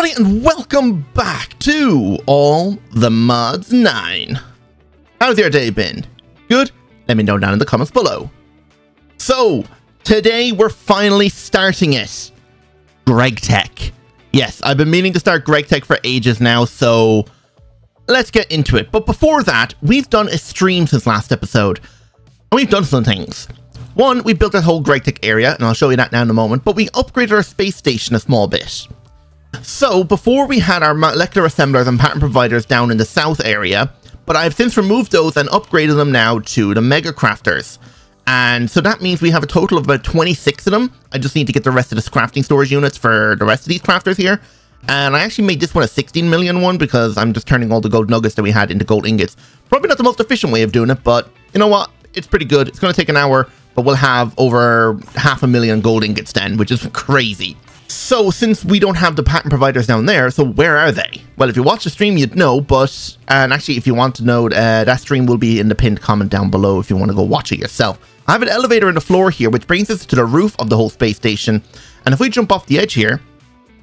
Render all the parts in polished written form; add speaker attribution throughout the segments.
Speaker 1: everybody, and welcome back to All the Mods 9. How's your day been? Good? Let me know down in the comments below. So, today we're finally starting it. GregTech. Yes, I've been meaning to start GregTech for ages now, so let's get into it. But before that, we've done a stream since last episode, and we've done some things. One, we built a whole GregTech area, and I'll show you that now in a moment, but we upgraded our space station a small bit. So, before we had our molecular assemblers and pattern providers down in the south area, but I've since removed those and upgraded them now to the mega crafters. And so that means we have a total of about 26 of them. I just need to get the rest of the crafting storage units for the rest of these crafters here. And I actually made this one a 16 million one because I'm just turning all the gold nuggets that we had into gold ingots. Probably not the most efficient way of doing it, but you know what? It's pretty good. It's going to take an hour, but we'll have over 500,000 gold ingots then, which is crazy. So, since we don't have the pattern providers down there, so where are they? Well, if you watch the stream, you'd know, but, and actually, if you want to know, that stream will be in the pinned comment down below if you want to go watch it yourself. I have an elevator in the floor here, which brings us to the roof of the whole space station, and if we jump off the edge here,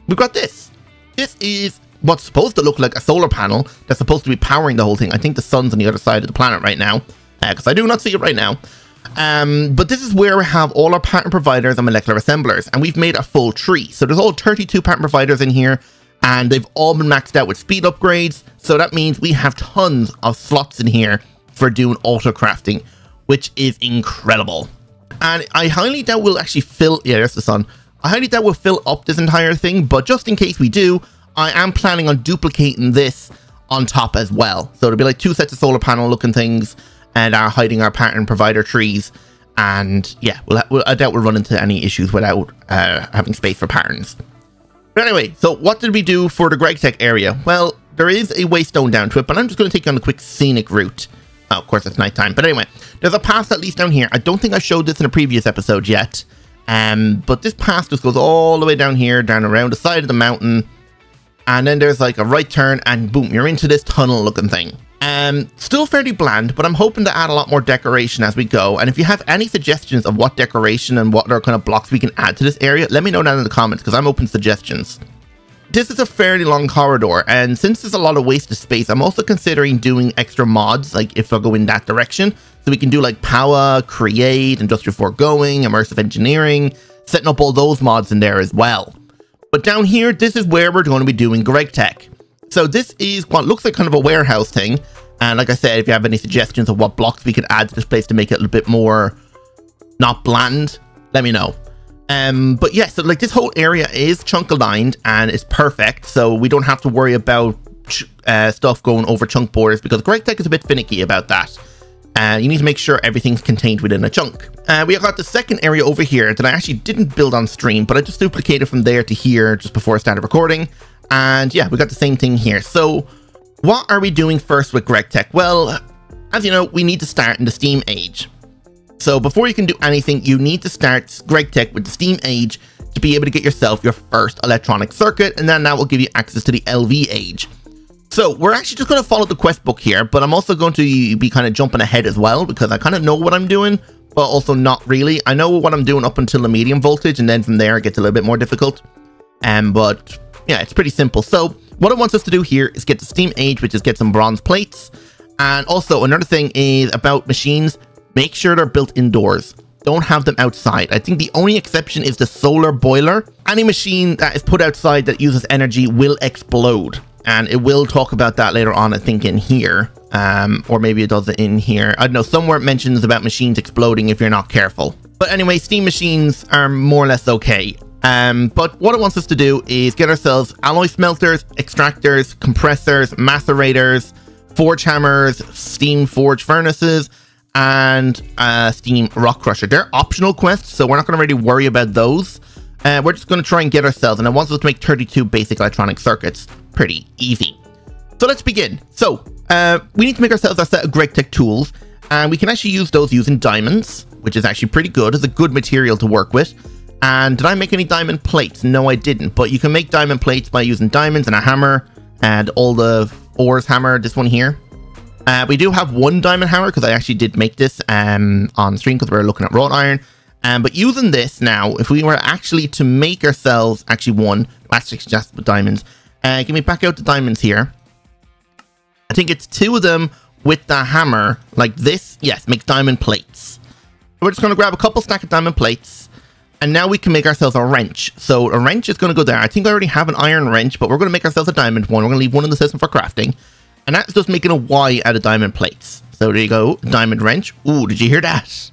Speaker 1: we've got this. This is what's supposed to look like a solar panel that's supposed to be powering the whole thing. I think the sun's on the other side of the planet right now, because I do not see it right now. But this is where we have all our pattern providers and molecular assemblers, and we've made a full tree. So there's all 32 pattern providers in here, and they've all been maxed out with speed upgrades. So that means we have tons of slots in here for doing auto crafting, which is incredible. And I highly doubt we'll actually fill, yeah, there's the sun. I highly doubt we'll fill up this entire thing, but just in case we do, I am planning on duplicating this on top as well. So it'll be like 2 sets of solar panel looking things, and are hiding our pattern provider trees, and yeah, I doubt we'll run into any issues without having space for patterns. But anyway, so what did we do for the GregTech area? Well, there is a waystone down to it, but I'm just going to take you on a quick scenic route. Oh, of course, it's nighttime, but anyway, there's a path that leads down here. I don't think I showed this in a previous episode yet, but this path just goes all the way down here, down around the side of the mountain, and then there's like a right turn, and boom, you're into this tunnel looking thing. Still fairly bland, but I'm hoping to add a lot more decoration as we go. And if you have any suggestions of what decoration and what other kind of blocks we can add to this area, let me know down in the comments, because I'm open to suggestions. This is a fairly long corridor, and since there's a lot of wasted space, I'm also considering doing extra mods, like if I go in that direction. So we can do like power, create, industrial foregoing, immersive engineering, setting up all those mods in there as well. But down here, this is where we're going to be doing GregTech. So this is what looks like kind of a warehouse thing. And like I said, if you have any suggestions of what blocks we could add to this place to make it a little bit more not bland, let me know. But yeah, so like this whole area is chunk aligned and it's perfect. So we don't have to worry about stuff going over chunk borders, because GregTech is a bit finicky about that. You need to make sure everything's contained within a chunk. We have got the second area over here that I actually didn't build on stream, but I just duplicated from there to here just before I started recording. And yeah, we got the same thing here. So what are we doing first with GregTech? Well, as you know, we need to start in the Steam age. So before you can do anything, you need to start GregTech with the Steam age to be able to get yourself your first electronic circuit, and then that will give you access to the LV age. So we're actually just going to follow the quest book here, but I'm also going to be kind of jumping ahead as well, because I kind of know what I'm doing, but also not really. I know what I'm doing up until the medium voltage, and then from there it gets a little bit more difficult. But yeah, it's pretty simple. So what it wants us to do here is get the Steam age, which is get some bronze plates. And also another thing is about machines, make sure they're built indoors. Don't have them outside. I think the only exception is the solar boiler. Any machine that is put outside that uses energy will explode. And it will talk about that later on, I think, in here. Or maybe it does it in here. I don't know, somewhere it mentions about machines exploding if you're not careful. But anyway, Steam machines are more or less okay. But what it wants us to do is get ourselves alloy smelters, extractors, compressors, macerators, forge hammers, steam forge furnaces, and steam rock crusher. They're optional quests, so we're not going to really worry about those. We're just going to try and get ourselves, and it wants us to make 32 basic electronic circuits. Pretty easy. So let's begin. So we need to make ourselves a set of GregTech tools, and we can actually use those using diamonds, which is actually pretty good. It's a good material to work with. And did I make any diamond plates? No, I didn't. But you can make diamond plates by using diamonds and a hammer and all the ores hammer, this one here. We do have one diamond hammer because I actually did make this on stream because we were looking at wrought iron. But using this now, if we were actually to make ourselves actually one, actually just with diamonds, Give me back out the diamonds here. I think it's 2 of them with the hammer, like this. Yes, makes diamond plates. We're just going to grab a couple stack of diamond plates. And now we can make ourselves a wrench. So a wrench is going to go there. I think I already have an iron wrench, but we're going to make ourselves a diamond one. We're going to leave one in the system for crafting. And that's just making a Y out of diamond plates. So there you go, diamond wrench. Ooh, did you hear that?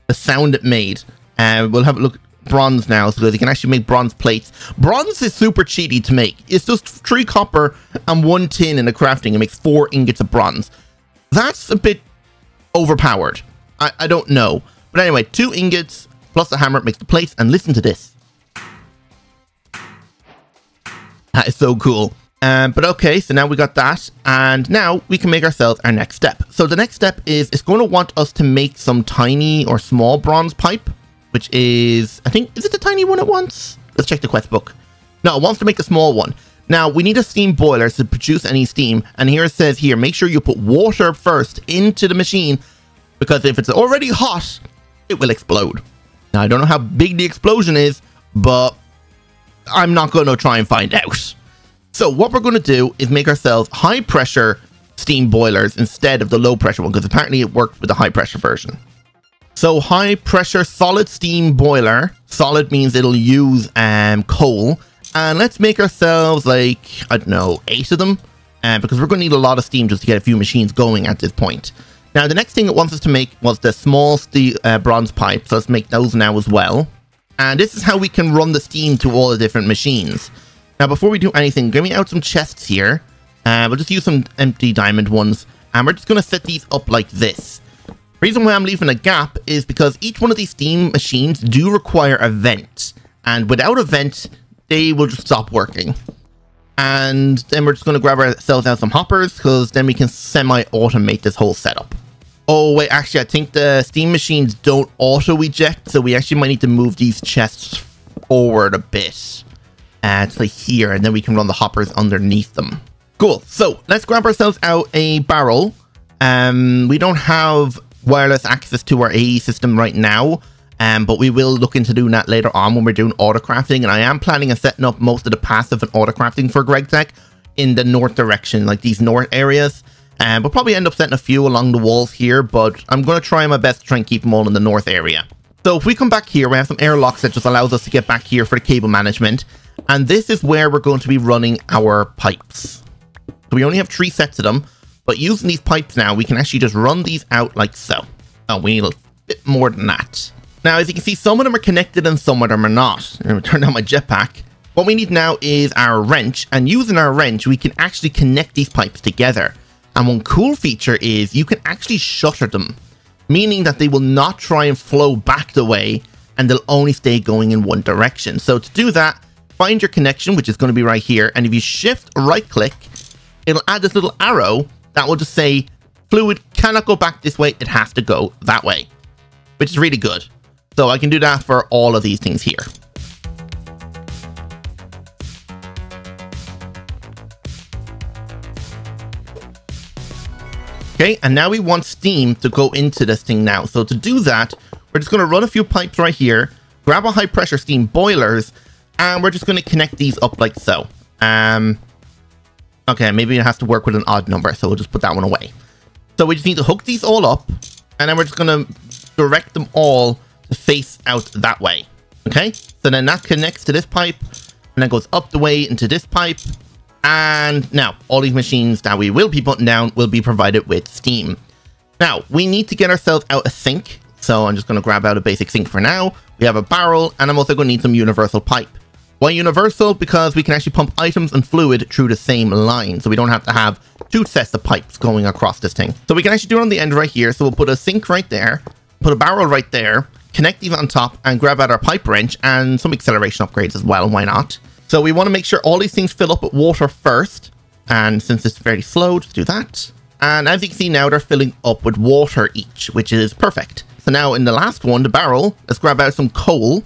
Speaker 1: The sound it made. We'll have a look at bronze now, so you can actually make bronze plates. Bronze is super cheaty to make. It's just 3 copper and 1 tin in the crafting. It makes 4 ingots of bronze. That's a bit overpowered. I don't know. But anyway, 2 ingots plus the hammer makes the plates. And listen to this. That is so cool. But okay, so now we got that, and now we can make ourselves our next step. So the next step is it's going to want us to make some tiny or small bronze pipe, which is, I think, is it the tiny one it wants? Let's check the quest book. No, it wants to make the small one. Now, we need a steam boiler to produce any steam, and here it says here, make sure you put water first into the machine, because if it's already hot, it will explode. Now, I don't know how big the explosion is, but I'm not going to try and find out. So what we're going to do is make ourselves high pressure steam boilers instead of the low pressure one, because apparently it worked with the high pressure version. So high pressure solid steam boiler. Solid means it'll use coal. And let's make ourselves like, I don't know, 8 of them. Because we're going to need a lot of steam just to get a few machines going at this point. Now the next thing it wants us to make was the small steel, bronze pipe. So let's make those now as well. And this is how we can run the steam to all the different machines. Now, before we do anything, give me out some chests here. We'll just use some empty diamond ones. And we're just going to set these up like this. The reason why I'm leaving a gap is because each one of these steam machines do require a vent. And without a vent, they will just stop working. And then we're just going to grab ourselves out some hoppers, because then we can semi-automate this whole setup. Oh, wait, actually, I think the steam machines don't auto-eject. So we actually might need to move these chests forward a bit. To like here, and then we can run the hoppers underneath them. Cool. So let's grab ourselves out a barrel. We don't have wireless access to our AE system right now, but we will look into doing that later on when we're doing auto crafting. And I am planning on setting up most of the passive and auto crafting for GregTech in the north direction, like these north areas. We'll probably end up setting a few along the walls here, but I'm going to try my best to try and keep them all in the north area. So if we come back here, we have some airlocks that just allows us to get back here for the cable management. And this is where we're going to be running our pipes. So we only have 3 sets of them, but using these pipes now, we can actually just run these out like so. Oh, we need a bit more than that. Now, as you can see, some of them are connected and some of them are not. I'm going to turn on my jetpack. What we need now is our wrench, and using our wrench, we can actually connect these pipes together. And one cool feature is you can actually shutter them, meaning that they will not try and flow back the way, and they'll only stay going in one direction. So to do that, find your connection, which is going to be right here, and if you shift right click, it'll add this little arrow that will just say fluid cannot go back this way, it has to go that way, which is really good. So I can do that for all of these things here. Okay, and now we want steam to go into this thing now. So to do that, we're just going to run a few pipes right here, grab a high pressure steam boilers, and we're just going to connect these up like so. Okay, maybe it has to work with an odd number, so we'll just put that one away. So we just need to hook these all up, and then we're just going to direct them all to face out that way. Okay, so then that connects to this pipe, and then goes up the way into this pipe. And now all these machines that we will be putting down will be provided with steam. Now we need to get ourselves out a sink. So I'm just going to grab out a basic sink for now. We have a barrel, and I'm also going to need some universal pipe. Why universal? Because we can actually pump items and fluid through the same line. So we don't have to have 2 sets of pipes going across this thing. So we can actually do it on the end right here. So we'll put a sink right there, put a barrel right there, connect these on top, and grab out our pipe wrench and some acceleration upgrades as well. Why not? So we want to make sure all these things fill up with water first. And since it's very slow, just do that. And as you can see now, they're filling up with water each, which is perfect. So now in the last one, the barrel, let's grab out some coal.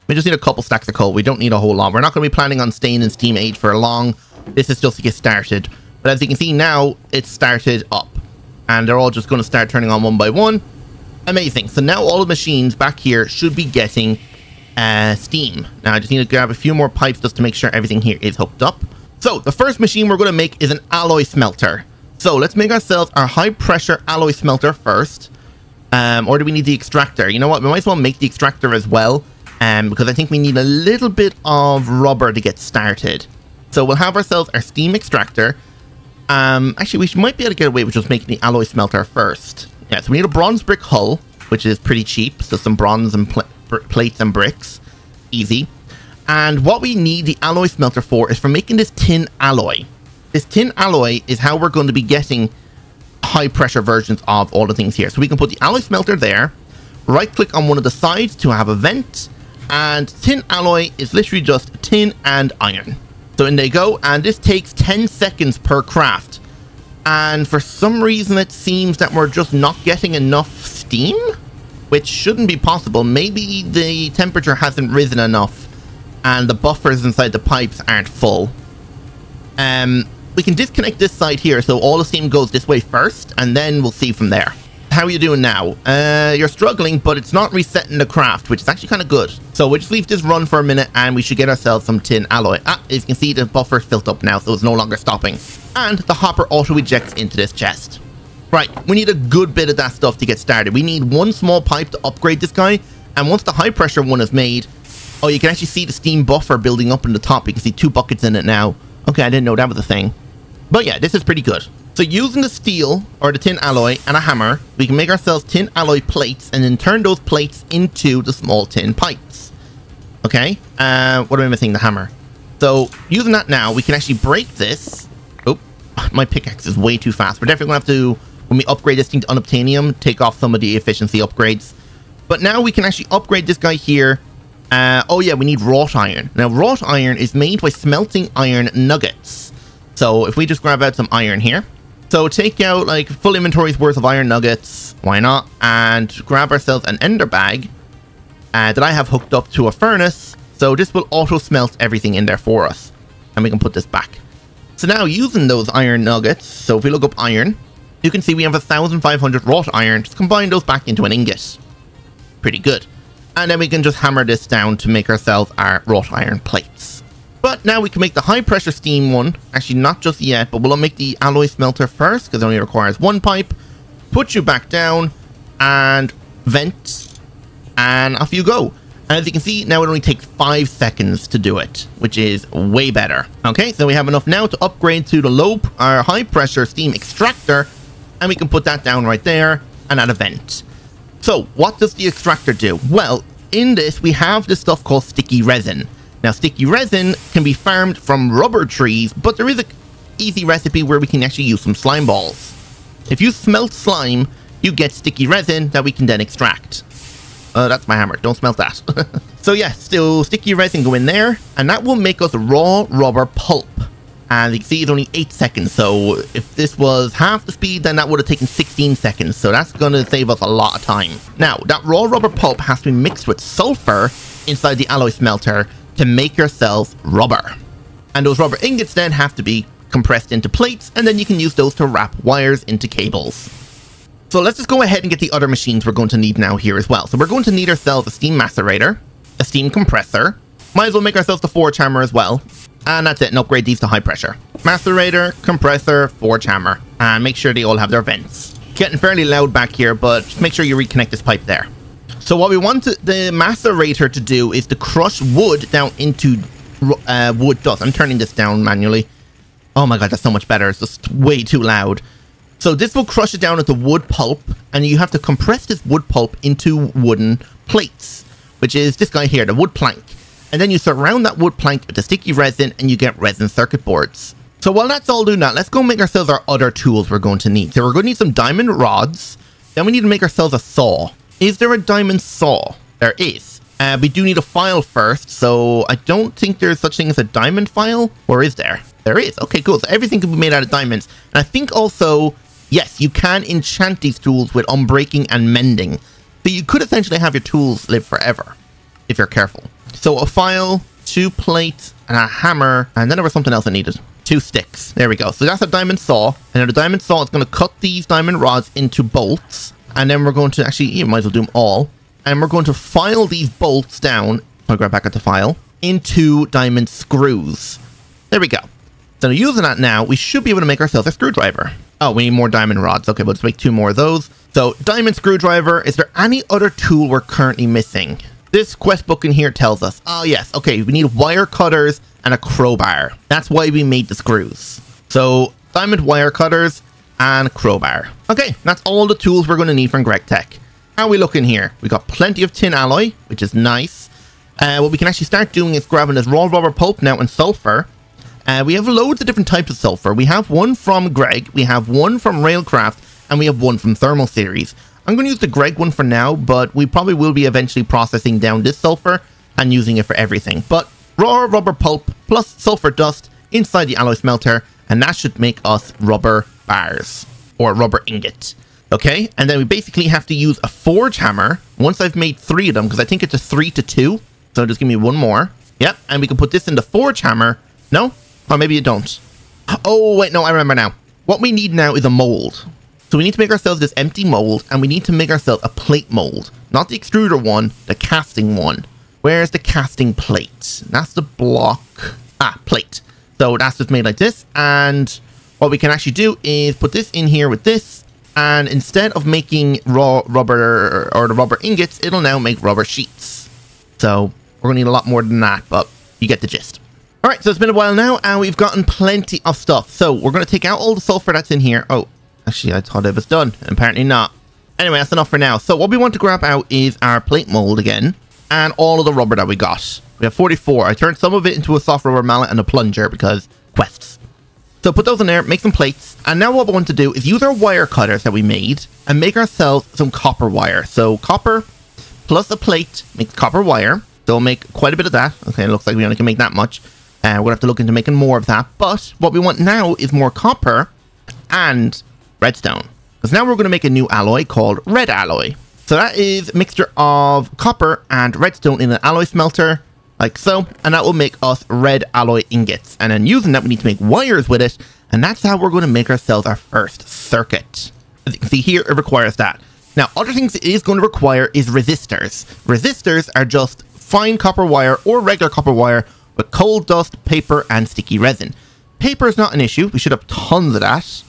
Speaker 1: We just need a couple stacks of coal. We don't need a whole lot. We're not going to be planning on staying in Steam Age for long. This is just to get started. But as you can see now, it's started up. And they're all just going to start turning on one by one. Amazing. So now all the machines back here should be getting steam. Now I just need to grab a few more pipes just to make sure everything here is hooked up. So the first machine we're going to make is an alloy smelter. So let's make ourselves our high pressure alloy smelter first. Or do we need the extractor? You know what? We might as well make the extractor as well. Because I think we need a little bit of rubber to get started. So we'll have ourselves our steam extractor. Actually, we might be able to get away with just making the alloy smelter first. Yeah, so we need a bronze brick hull, which is pretty cheap. So some bronze and plates and bricks. Easy. And what we need the alloy smelter for is for making this tin alloy. This tin alloy is how we're going to be getting high pressure versions of all the things here. So we can put the alloy smelter there, right click on one of the sides to have a vent, and tin alloy is literally just tin and iron. So in they go, and this takes 10 seconds per craft. And for some reason it seems that we're just not getting enough steam, which shouldn't be possible. Maybe the temperature hasn't risen enough and the buffers inside the pipes aren't full. We can disconnect this side here so all the steam goes this way first, and then we'll see from there. How are you doing now? You're struggling, but it's not resetting the craft, which is actually kind of good. So we'll just leave this run for a minute and we should get ourselves some tin alloy. As you can see, the buffer's filled up now, so it's no longer stopping. And the hopper auto ejects into this chest. Right, we need a good bit of that stuff to get started. We need one small pipe to upgrade this guy, and once the high pressure one is made, oh, you can actually see the steam buffer building up in the top. You can see 2 buckets in it now. Okay, I didn't know that was a thing. But yeah, this is pretty good. So using the steel, or the tin alloy, and a hammer, we can make ourselves tin alloy plates, and then turn those plates into the small tin pipes. Okay, what am I missing? The hammer. So using that now, we can actually break this. Oh, my pickaxe is way too fast. We're definitely going to have to, when we upgrade this thing to unobtainium, take off some of the efficiency upgrades. But now we can actually upgrade this guy here. Oh yeah, we need wrought iron. Now wrought iron is made by smelting iron nuggets. So if we just grab out some iron here. So take out like full inventory's worth of iron nuggets. Why not? And grab ourselves an ender bag that I have hooked up to a furnace. So this will auto smelt everything in there for us. And we can put this back. So now using those iron nuggets. So if we look up iron, you can see we have 1,500 wrought iron. Just combine those back into an ingot. Pretty good. And then we can just hammer this down to make ourselves our wrought iron plates. But now we can make the high pressure steam one. Actually, not just yet, but we'll make the alloy smelter first because it only requires 1 pipe. Put you back down and vent, and off you go. And as you can see, now it only takes 5 seconds to do it, which is way better. Okay, so we have enough now to upgrade to the high pressure steam extractor, and we can put that down right there and add a vent. So what does the extractor do? Well, in this we have this stuff called sticky resin. Now sticky resin can be farmed from rubber trees, but there is an easy recipe where we can actually use some slime balls. If you smelt slime, you get sticky resin that we can then extract. That's my hammer, don't smelt that. So yeah, still sticky resin go in there, and that will make us raw rubber pulp. And you can see it's only 8 seconds, so if this was half the speed, then that would have taken 16 seconds, so that's going to save us a lot of time. Now, that raw rubber pulp has to be mixed with sulfur inside the alloy smelter to make yourselves rubber. And those rubber ingots then have to be compressed into plates, and then you can use those to wrap wires into cables. So let's just go ahead and get the other machines we're going to need now here as well. So we're going to need ourselves a steam macerator, a steam compressor, might as well make ourselves the forge hammer as well. And that's it, and upgrade these to high pressure. Macerator, compressor, forge hammer. And make sure they all have their vents. Getting fairly loud back here, but just make sure you reconnect this pipe there. So what we want the macerator to do is to crush wood down into wood dust. I'm turning this down manually. Oh my god, that's so much better. It's just way too loud. So this will crush it down into wood pulp, and you have to compress this wood pulp into wooden plates, which is this guy here, the wood plank. And then you surround that wood plank with the sticky resin, and you get resin circuit boards. So while that's all doing that, let's go make ourselves our other tools we're going to need. So we're going to need some diamond rods. Then we need to make ourselves a saw. Is there a diamond saw? There is. We do need a file first, so I don't think there's such thing as a diamond file. Or is there? There is. Okay, cool. So everything can be made out of diamonds. And I think also, yes, you can enchant these tools with unbreaking and mending. So you could essentially have your tools live forever, if you're careful. So a file, 2 plates, and a hammer, and then there was something else I needed. 2 sticks. There we go. So that's a diamond saw. And now the diamond saw is going to cut these diamond rods into bolts. And then we're going to actually, you might as well do them all. And we're going to file these bolts down, if I grab back at the file, into diamond screws. There we go. So using that now, we should be able to make ourselves a screwdriver. Oh, we need more diamond rods. Okay, we'll just make 2 more of those. So diamond screwdriver. Is there any other tool we're currently missing? This quest book in here tells us. Oh yes, okay, we need wire cutters and a crowbar. That's why we made the screws. So diamond wire cutters and crowbar. Okay, that's all the tools we're going to need from GregTech. How are we looking here? We got plenty of tin alloy, which is nice. What we can actually start doing is grabbing this raw rubber pulp now and sulfur. We have loads of different types of sulfur. We have one from Greg, we have one from Railcraft, and we have one from Thermal Series. I'm going to use the Greg one for now, but we probably will be eventually processing down this sulfur and using it for everything. But raw rubber pulp plus sulfur dust inside the alloy smelter, and that should make us rubber bars or rubber ingot. Okay, and then we basically have to use a forge hammer once I've made 3 of them, because I think it's a 3 to 2. So just give me 1 more. Yep, and we can put this in the forge hammer. No? Or maybe you don't. Oh, wait, no, I remember now. What we need now is a mold. So we need to make ourselves this empty mold, and we need to make ourselves a plate mold. Not the extruder one, the casting one. Where's the casting plate? That's the block. Ah, plate. So that's just made like this, and what we can actually do is put this in here with this, and instead of making raw rubber or the rubber ingots, it'll now make rubber sheets. So we're gonna need a lot more than that, but you get the gist. Alright, so it's been a while now, and we've gotten plenty of stuff. So we're going to take out all the sulfur that's in here. Oh, actually, I thought it was done. Apparently not. Anyway, that's enough for now. So what we want to grab out is our plate mold again, and all of the rubber that we got. We have 44. I turned some of it into a soft rubber mallet and a plunger because quests. So put those in there, make some plates, and now what we want to do is use our wire cutters that we made and make ourselves some copper wire. So copper plus a plate makes copper wire. So we'll make quite a bit of that. Okay, it looks like we only can make that much. We're going to have to look into making more of that. But what we want now is more copper and redstone. Because now we're going to make a new alloy called red alloy. So that is a mixture of copper and redstone in an alloy smelter, like so. And that will make us red alloy ingots. And then using that, we need to make wires with it. And that's how we're going to make ourselves our first circuit. As you can see here, it requires that. Now, other things it is going to require is resistors. Resistors are just fine copper wire or regular copper wire with coal dust, paper, and sticky resin. Paper is not an issue. We should have tons of that.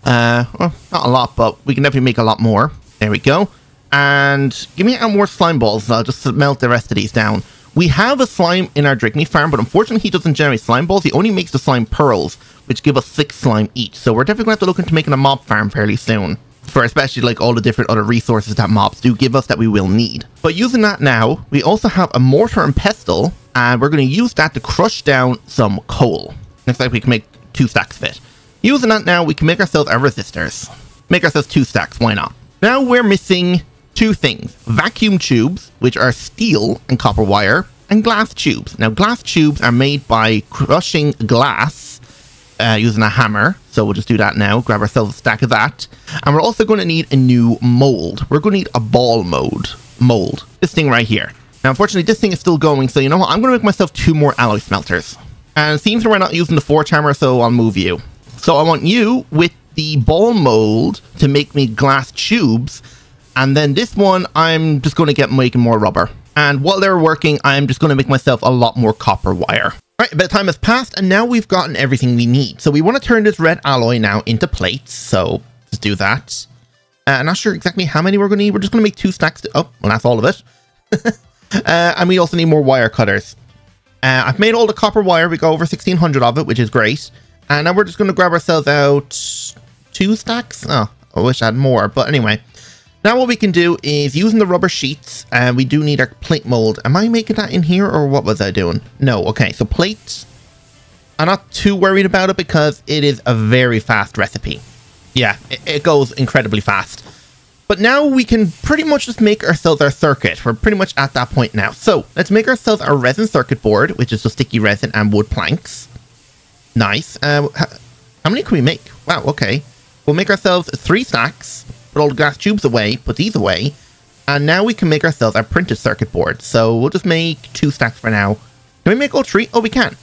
Speaker 1: Well, not a lot, but we can definitely make a lot more. There we go. And give me out more slime balls. I'll just melt the rest of these down. We have a slime in our Drigny farm, but unfortunately he doesn't generate slime balls. He only makes the slime pearls, which give us 6 slime each. So we're definitely going to have to look into making a mob farm fairly soon. For especially like all the different other resources that mobs do give us that we will need. But using that now, we also have a mortar and pestle, and we're going to use that to crush down some coal. Looks like we can make 2 stacks fit. Using that now, we can make ourselves our resistors. Make ourselves 2 stacks, why not? Now we're missing 2 things. Vacuum tubes, which are steel and copper wire, and glass tubes. Now glass tubes are made by crushing glass using a hammer. So we'll just do that now. Grab ourselves a stack of that. And we're also going to need a new mold. We're going to need a ball mold. This thing right here. Now, unfortunately, this thing is still going. So you know what? I'm going to make myself 2 more alloy smelters. And it seems we're not using the forge hammer, so I'll move you. So I want you with the ball mold to make me glass tubes. And then this one, I'm just going to get making more rubber. And while they're working, I'm just going to make myself a lot more copper wire. Alright, a bit of time has passed, and now we've gotten everything we need. So we want to turn this red alloy now into plates. So let's do that. I'm not sure exactly how many we're going to need. We're just going to make 2 stacks. Oh, well, that's all of it. And we also need more wire cutters. I've made all the copper wire. We got over 1,600 of it, which is great. And now we're just going to grab ourselves out 2 stacks. Oh, I wish I had more. But anyway, now what we can do is using the rubber sheets. We do need our plate mold. Am I making that in here, or what was I doing? No. Okay, so plates. I'm not too worried about it because it is a very fast recipe. Yeah, it goes incredibly fast. But now we can pretty much just make ourselves our circuit. We're pretty much at that point now. So let's make ourselves our resin circuit board, which is just sticky resin and wood planks. Nice. How many can we make? Wow, okay. We'll make ourselves 3 stacks. Put all the glass tubes away. Put these away. And now we can make ourselves our printed circuit board. So we'll just make 2 stacks for now. Can we make all 3? Oh, we can.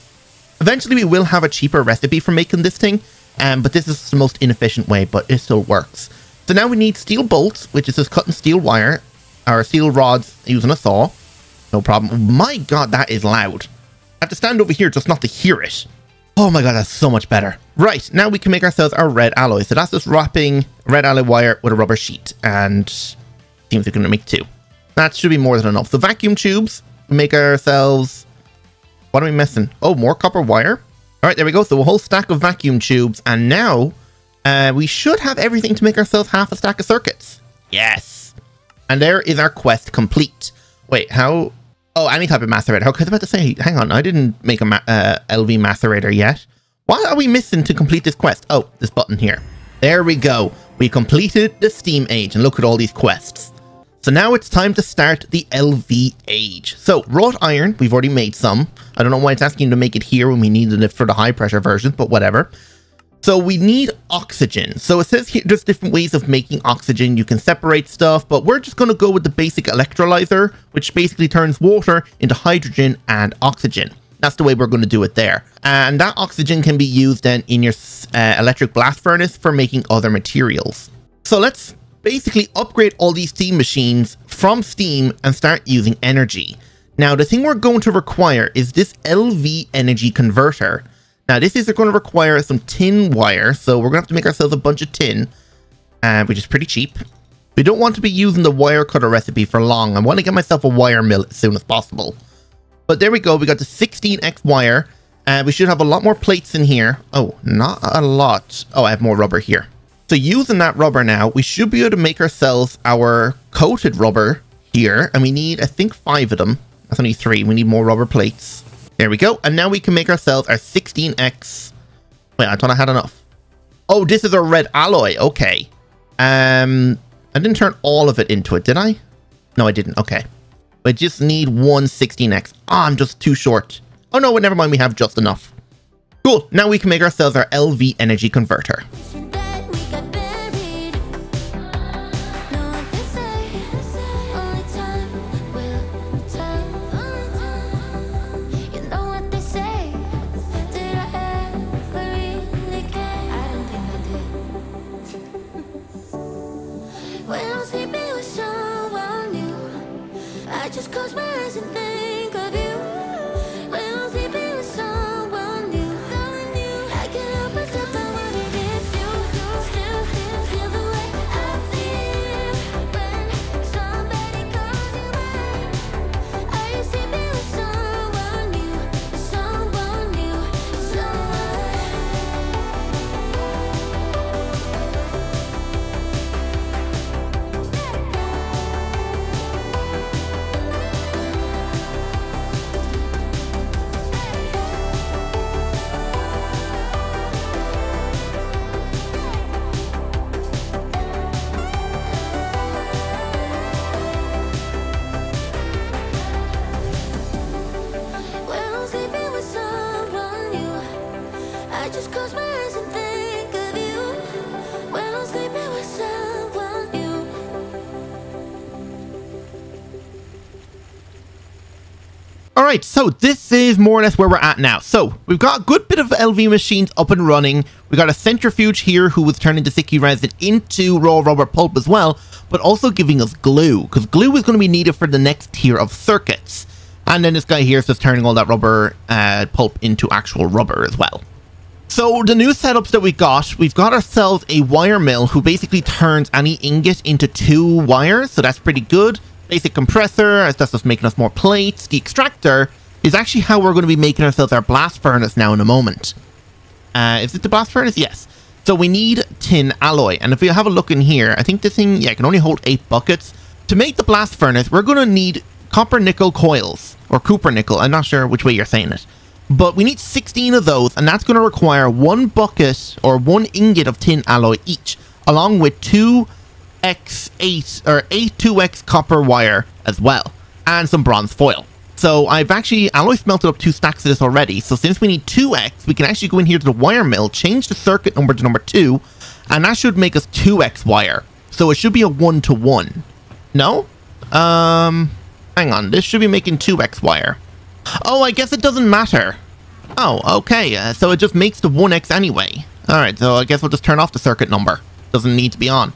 Speaker 1: Eventually we will have a cheaper recipe for making this thing. But this is the most inefficient way, but it still works. So now we need steel bolts, which is just cutting steel wire, or steel rods using a saw. No problem. My god, that is loud. I have to stand over here just not to hear it. Oh my god, that's so much better. Right, now we can make ourselves our red alloy. So that's just wrapping red alloy wire with a rubber sheet. And seems we're going to make 2. That should be more than enough. So vacuum tubes, make ourselves... What are we missing? Oh, more copper wire. All right, there we go. So a whole stack of vacuum tubes. And now we should have everything to make ourselves half a stack of circuits. Yes. And there is our quest complete. Wait, how... Oh, any type of macerator. Okay, I was about to say, hang on, I didn't make a LV macerator yet. What are we missing to complete this quest? Oh, this button here. There we go. We completed the Steam Age, and look at all these quests. So now it's time to start the LV Age. So, wrought iron, we've already made some. I don't know why it's asking to make it here when we needed it for the high pressure version, but whatever. So we need oxygen. So it says here there's different ways of making oxygen. You can separate stuff, but we're just going to go with the basic electrolyzer, which basically turns water into hydrogen and oxygen. That's the way we're going to do it there. And that oxygen can be used then in your electric blast furnace for making other materials. So let's basically upgrade all these steam machines from Steam and start using energy. Now, the thing we're going to require is this LV energy converter. Now, this is going to require some tin wire, so we're going to have to make ourselves a bunch of tin, which is pretty cheap. We don't want to be using the wire cutter recipe for long. I want to get myself a wire mill as soon as possible. But there we go. We got the 16x wire. We should have a lot more plates in here. Oh, not a lot. Oh, I have more rubber here. So using that rubber now, we should be able to make ourselves our coated rubber here. And we need, I think, 5 of them. That's only 3. We need more rubber plates. There we go. And now we can make ourselves our 16x. Wait, I thought I had enough. Oh, this is a red alloy. Okay. I didn't turn all of it into it, did I? No, I didn't. Okay. I just need one 16x. Ah, I'm just too short. Oh, no, never mind. We have just enough. Cool. Now we can make ourselves our LV energy converter. Alright, so this is more or less where we're at now. So, we've got a good bit of LV machines up and running. We got a centrifuge here who was turning the sticky resin into raw rubber pulp as well, but also giving us glue, because glue is going to be needed for the next tier of circuits. And then this guy here is just turning all that rubber pulp into actual rubber as well. So, the new setups that we've got ourselves a wire mill who basically turns any ingot into 2 wires, so that's pretty good. Basic compressor, that's just making us more plates. The extractor is actually how we're going to be making ourselves our blast furnace now in a moment. Is it the blast furnace? Yes. So we need tin alloy. And if we have a look in here, I think this thing, yeah, can only hold 8 buckets. To make the blast furnace, we're going to need copper nickel coils, or copper nickel. I'm not sure which way you're saying it. But we need 16 of those, and that's going to require 1 bucket or 1 ingot of tin alloy each, along with 2 X8 or 82X copper wire as well, and some bronze foil. So I've actually alloy smelted up 2 stacks of this already. So since we need 2X, we can actually go in here to the wire mill, change the circuit number to number 2, and that should make us 2X wire. So it should be a 1-to-1. No? Hang on. This should be making 2X wire. Oh, I guess it doesn't matter. Oh, okay. So it just makes the 1X anyway. Alright, so I guess we'll just turn off the circuit number. Doesn't need to be on.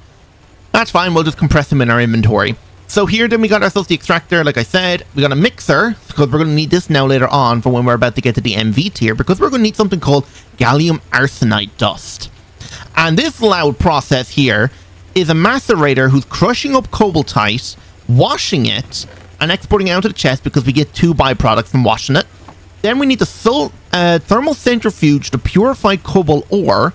Speaker 1: That's fine, we'll just compress them in our inventory. So here then we got ourselves the extractor, like I said. We got a mixer, because we're going to need this now later on for when we're about to get to the MV tier, because we're going to need something called gallium arsenide dust. And this loud process here is a macerator who's crushing up cobaltite, washing it, and exporting it out to the chest because we get 2 byproducts from washing it. Then we need the thermal centrifuge to purify cobalt ore,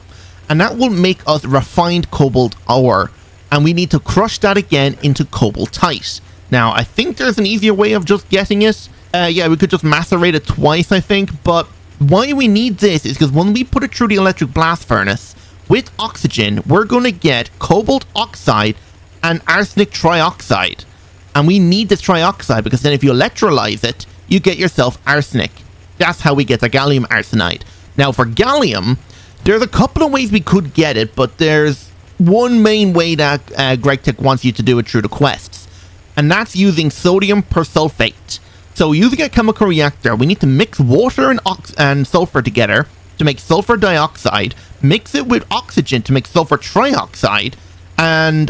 Speaker 1: and that will make us refined cobalt ore. And we need to crush that again into cobaltite. Now, I think there's an easier way of just getting it. Yeah, we could just macerate it twice, I think. But why we need this is because when we put it through the electric blast furnace with oxygen, we're going to get cobalt oxide and arsenic trioxide. And we need this trioxide because then if you electrolyze it, you get yourself arsenic. That's how we get the gallium arsenide. Now, for gallium, there's a couple of ways we could get it, but there's one main way that GregTech wants you to do it through the quests, and that's using sodium persulfate. So using a chemical reactor, we need to mix water and sulfur together to make sulfur dioxide, mix it with oxygen to make sulfur trioxide,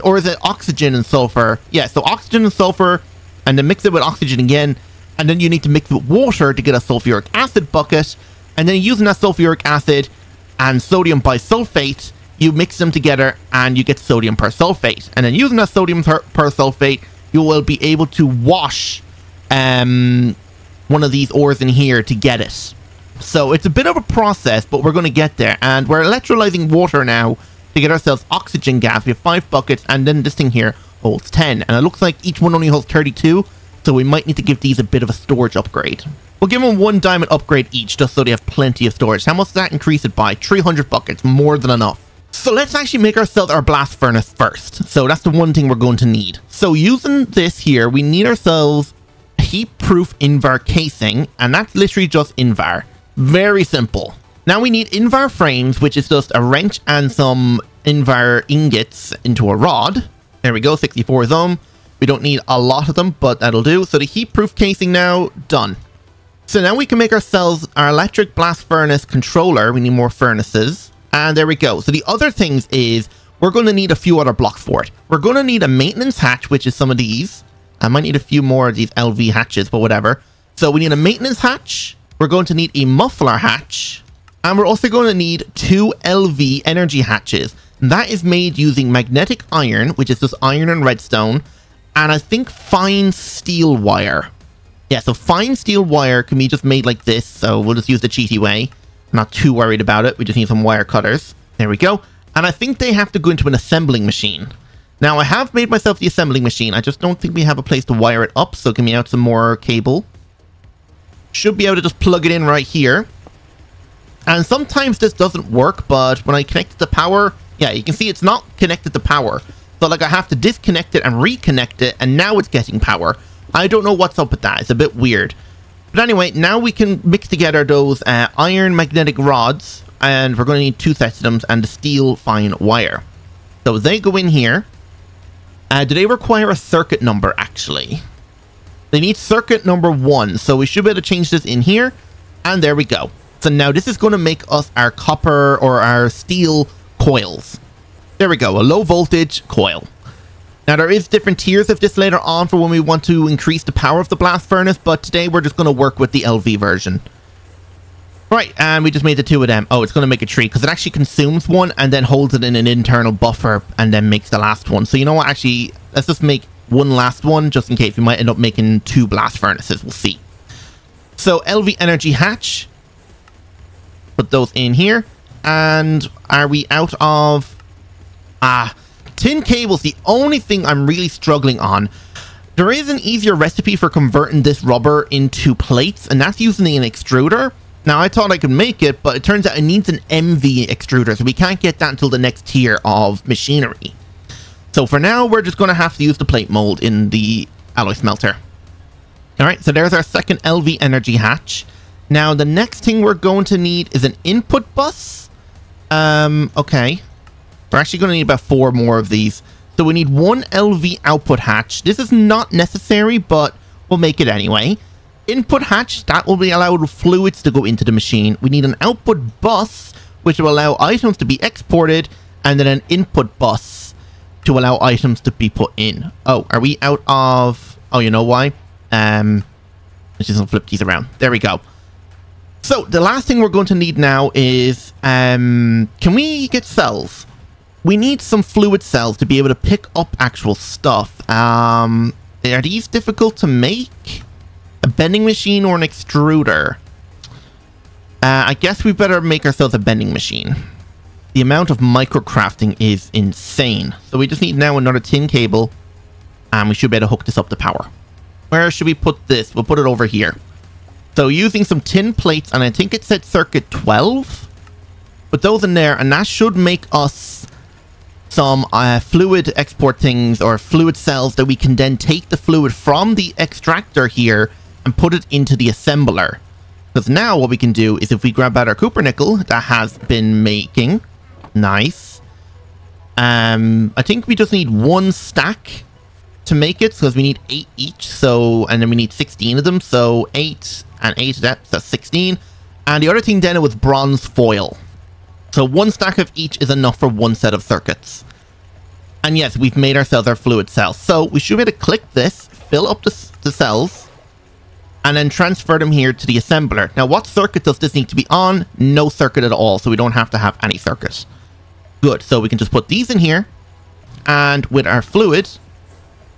Speaker 1: or is it oxygen and sulfur? Yeah, so oxygen and sulfur, and then mix it with oxygen again, and then you need to mix it with water to get a sulfuric acid bucket, and then using that sulfuric acid and sodium bisulfate, you mix them together and you get sodium persulfate. And then using that sodium persulfate, you will be able to wash one of these ores in here to get it. So it's a bit of a process, but we're going to get there. And we're electrolyzing water now to get ourselves oxygen gas. We have 5 buckets, and then this thing here holds 10. And it looks like each one only holds 32, so we might need to give these a bit of a storage upgrade. We'll give them 1 diamond upgrade each, just so they have plenty of storage. How much does that increase it by? 300 buckets, more than enough. So let's actually make ourselves our blast furnace first. So that's the one thing we're going to need. So using this here, we need ourselves heat-proof Invar casing, and that's literally just Invar. Very simple. Now we need Invar frames, which is just a wrench and some Invar ingots into a rod. There we go, 64 of them. We don't need a lot of them, but that'll do. So the heat-proof casing now, done. So now we can make ourselves our electric blast furnace controller. We need more furnaces. And there we go. So the other things is we're going to need a few other blocks for it. We're going to need a maintenance hatch, which is some of these. I might need a few more of these LV hatches, but whatever. So we need a maintenance hatch. We're going to need a muffler hatch. And we're also going to need 2 LV energy hatches. And that is made using magnetic iron, which is just iron and redstone. And I think fine steel wire. Yeah, so fine steel wire can be just made like this. So we'll just use the cheaty way. Not too worried about it. We just need some wire cutters. There we go. And I think they have to go into an assembling machine. Now, I have made myself the assembling machine. I just don't think we have a place to wire it up. So give me out some more cable. Should be able to just plug it in right here. And sometimes this doesn't work, but when I connect it to power, yeah, you can see it's not connected to power. So like I have to disconnect it and reconnect it, and now it's getting power. I don't know what's up with that. It's a bit weird. But anyway, now we can mix together those iron magnetic rods, and we're going to need 2 sets of them, and the steel fine wire. So they go in here. Do they require a circuit number, actually? They need circuit number 1, so we should be able to change this in here, and there we go. So now this is going to make us our copper or our steel coils. There we go, a low voltage coil. Now, there is different tiers of this later on for when we want to increase the power of the blast furnace, but today we're just going to work with the LV version. Right, and we just made the 2 of them. Oh, it's going to make a 3, because it actually consumes 1 and then holds it in an internal buffer and then makes the last one. So you know what, actually, let's just make 1 last one, just in case we might end up making 2 blast furnaces. We'll see. So, LV energy hatch. Put those in here. And are we out of... tin cable's the only thing I'm really struggling on. There is an easier recipe for converting this rubber into plates, and that's using an extruder. Now, I thought I could make it, but it turns out it needs an MV extruder, so we can't get that until the next tier of machinery. So for now, we're just going to have to use the plate mold in the alloy smelter. Alright, so there's our second LV energy hatch. Now, the next thing we're going to need is an input bus. Okay. We're actually going to need about 4 more of these. So we need 1 LV output hatch. This is not necessary, but we'll make it anyway. Input hatch, that will be allowed fluids to go into the machine. We need an output bus, which will allow items to be exported, and then an input bus. to allow items to be put in. Oh, are we out of... Oh, you know why? Let's just flip these around. There we go. So, the last thing we're going to need now is... can we get cells? We need some fluid cells to be able to pick up actual stuff. Are these difficult to make? A bending machine or an extruder? I guess we better make ourselves a bending machine. The amount of microcrafting is insane. So we just need now another tin cable. And we should be able to hook this up to power. Where should we put this? We'll put it over here. So using some tin plates, and I think it said circuit 12. Put those in there, and that should make us some fluid export things, or fluid cells, that we can then take the fluid from the extractor here and put it into the assembler. Because now what we can do is, if we grab out our copper nickel that has been making, nice. I think we just need one stack to make it, because we need 8 each, so, and then we need 16 of them, so 8 and 8, that's 16. And the other thing then was bronze foil. So one stack of each is enough for one set of circuits. And yes, we've made ourselves our fluid cells. So we should be able to click this, fill up the cells, and then transfer them here to the assembler. Now, what circuit does this need to be on? No circuit at all, so we don't have to have any circuit. Good, so we can just put these in here, and with our fluid,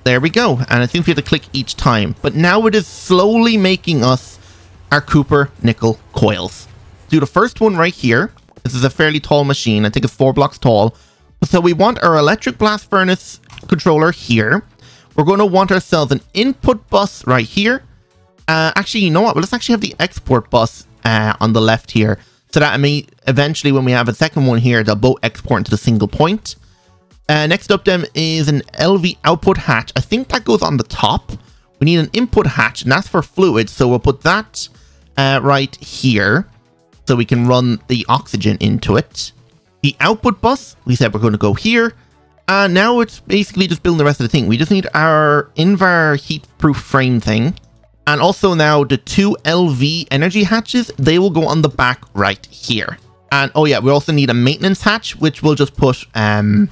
Speaker 1: there we go. And it seems we have to click each time. But now it is slowly making us our copper nickel coils. Do the first one right here. This is a fairly tall machine. I think it's 4 blocks tall. So we want our electric blast furnace controller here. We're going to want ourselves an input bus right here. Actually, you know what? Let's actually have the export bus on the left here. So that eventually, when we have a second one here, they'll both export into the single point. Next up then is an LV output hatch. I think that goes on the top. We need an input hatch, and that's for fluid. So we'll put that right here, so we can run the oxygen into it. The output bus, we said we're going to go here. And now it's basically just building the rest of the thing. We just need our Invar heat-proof frame thing. And also now the 2 LV energy hatches, they will go on the back right here. And oh yeah, we also need a maintenance hatch, which we'll just put the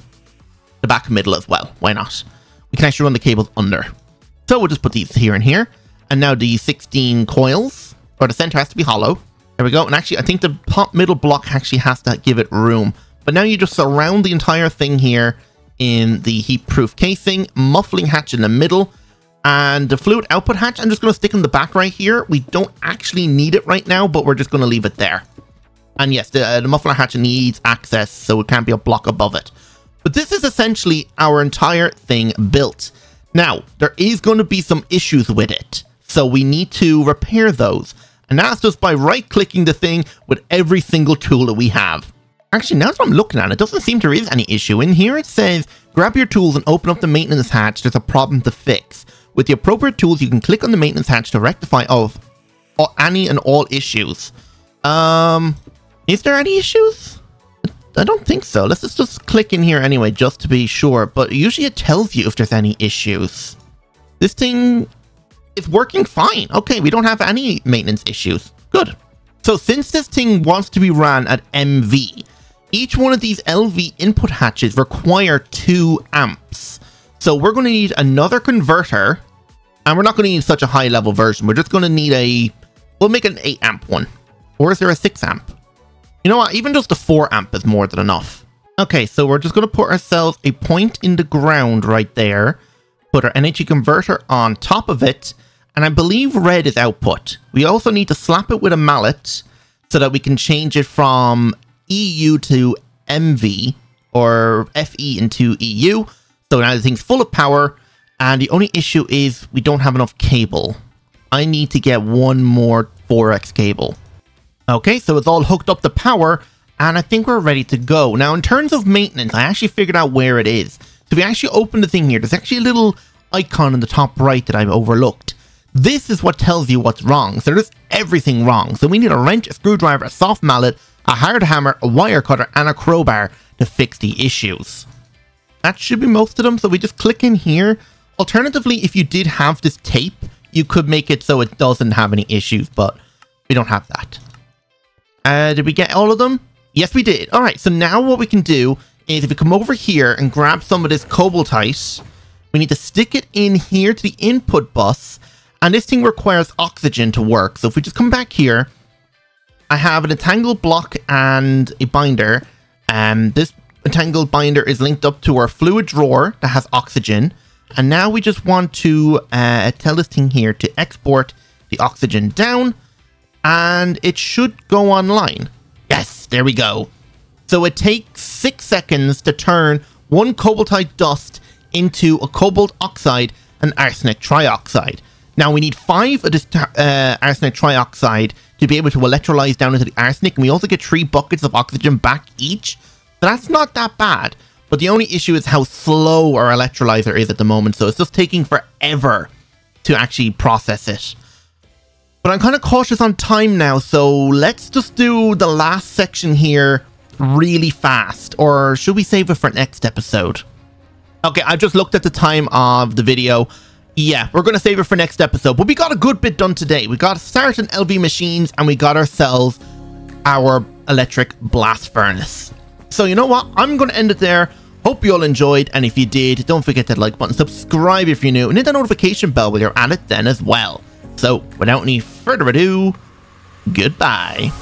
Speaker 1: back middle as well. Why not? We can actually run the cables under. So we'll just put these here and here. And now the 16 coils, or the center has to be hollow. There we go. And actually, I think the top middle block actually has to give it room. But now you just surround the entire thing here in the heat-proof casing, muffling hatch in the middle, and the fluid output hatch, I'm just going to stick in the back right here. We don't actually need it right now, but we're just going to leave it there. And yes, the muffler hatch needs access, so it can't be a block above it. But this is essentially our entire thing built. Now, there is going to be some issues with it, so we need to repair those. And that's just by right-clicking the thing with every single tool that we have. Actually, now that I'm looking at it, it doesn't seem there is any issue. In here it says, grab your tools and open up the maintenance hatch. There's a problem to fix. With the appropriate tools, you can click on the maintenance hatch to rectify any and all issues. Is there any issues? I don't think so. Let's just click in here anyway, just to be sure. But usually it tells you if there's any issues. This thing is working fine. Okay, we don't have any maintenance issues. Good. So since this thing wants to be ran at MV, each one of these LV input hatches require 2 amps. So we're going to need another converter, and we're not going to need such a high level version. We're just going to need we'll make an 8 amp one. Or is there a 6 amp? You know what? Even just a 4 amp is more than enough. Okay, so we're just going to put ourselves a point in the ground right there. Put our energy converter on top of it. And I believe red is output. We also need to slap it with a mallet so that we can change it from EU to MV, or FE into EU. So now the thing's full of power, and the only issue is we don't have enough cable. I need to get one more 4X cable. Okay, so it's all hooked up to power, and I think we're ready to go. Now, in terms of maintenance, I actually figured out where it is. So if we actually open the thing here, there's actually a little icon in the top right that I've overlooked. This is what tells you what's wrong. So there's everything wrong. So we need a wrench, a screwdriver, a soft mallet, a hard hammer, a wire cutter, and a crowbar to fix the issues. That should be most of them. So we just click in here. Alternatively, if you did have this tape, you could make it so it doesn't have any issues, but we don't have that. Did we get all of them? Yes, we did. All right, so now what we can do is if we come over here and grab some of this cobaltite, we need to stick it in here to the input bus, and this thing requires oxygen to work. So if we just come back here, I have an entangled block and a binder. This entangled binder is linked up to our fluid drawer that has oxygen. And now we just want to tell this thing here to export the oxygen down, and it should go online. Yes, there we go. So it takes 6 seconds to turn one cobaltite dust into a cobalt oxide and arsenic trioxide. Now we need 5 of this arsenic trioxide to be able to electrolyze down into the arsenic, and we also get 3 buckets of oxygen back each. So that's not that bad. But the only issue is how slow our electrolyzer is at the moment, so it's just taking forever to actually process it. But I'm kind of cautious on time now, so let's just do the last section here really fast. Or should we save it for next episode? Okay, I just looked at the time of the video. Yeah, we're going to save it for next episode. But we got a good bit done today. We got certain LV machines, and we got ourselves our electric blast furnace. So you know what? I'm going to end it there. Hope you all enjoyed, and if you did, don't forget that like button, subscribe if you're new, and hit the notification bell while you're at it then as well. So, without any further ado, goodbye.